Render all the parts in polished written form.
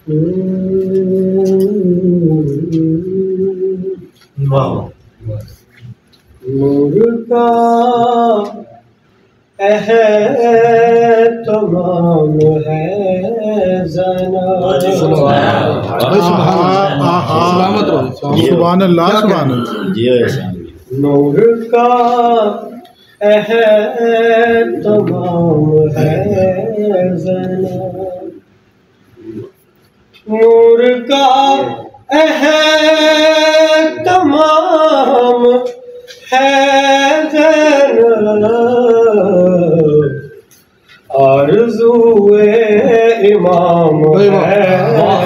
नूर का तमाम है ज़ना। सुभान अल्लाह सुभान अल्लाह। नूर का तमाम है ज़ना। नूर का तमाम है ज़ना। आरज़ूए इमाम है।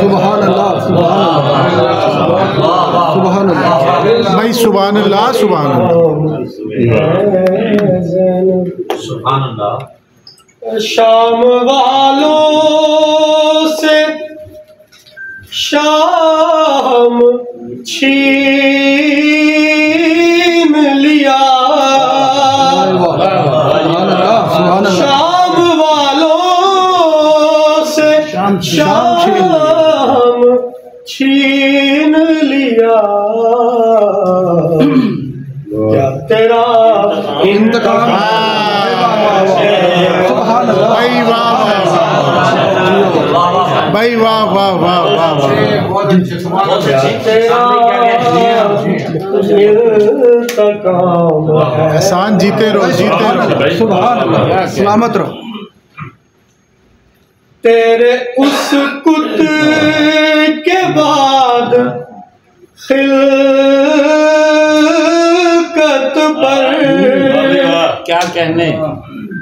सुभान अल्लाह सुभान अल्लाह भाई सुभान अल्लाह सुभान अल्लाह। शाम वालों से शाम छीन लिया। शाम वालों से शाम छीन लिया। क्या तेरा इंतकाम भाई वाह वाह वाह वाह वाह। एहसान जीते रहो सलामत रहो। तेरे उस कुत के बाद खिलकत पर क्या कहने।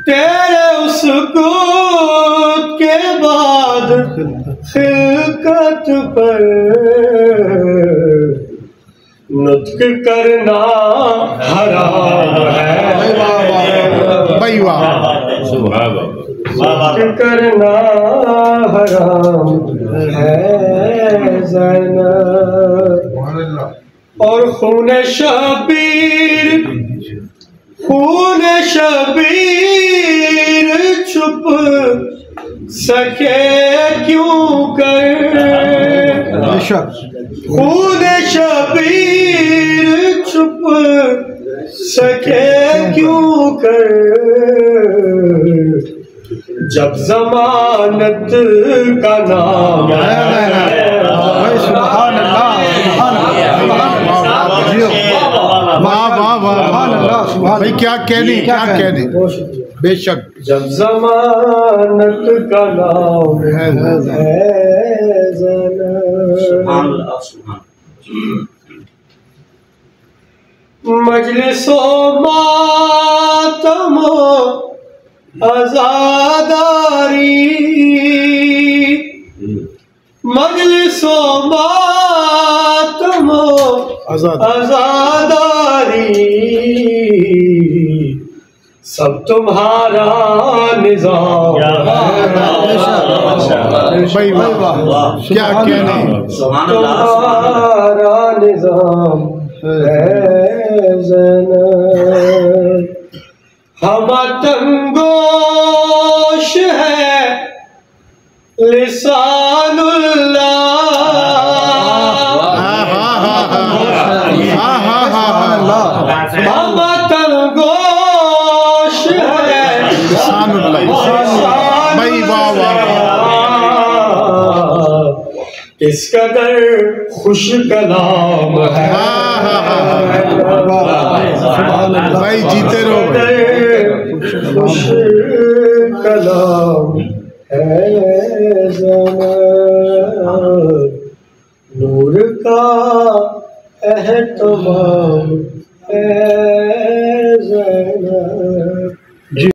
तेरे उस कुत के बाद खिलकत पर नुत्क करना हराम है। भाई वाह। नुत्क करना हराम है ज़ना। और खून शबीर छुप सके क्यों कर। खून शबीर छुप सके क्यों कर। जब जमानत का नाम है। सुभान अल्लाह वाह वाह वाह भाई क्या कहने क्या कहने। बेशक जब जमानत का नाम है ज़ना। मजलिसो मातमो आज़ादारी। मजलिसो मातमो आज़ादारी। सब तुम्हारा निज़ाम भाई वाह क्या कहने। तुम्हारा निज़ाम है ज़ना। हम तंगोश है लिसानुल्लाह। हम तंगोश है भाई वाह वाह। इस कदर खुश कलाम है। भाई जीते रहो। खुश कलाम है ज़ना। नूर का तमाम है ज़ना।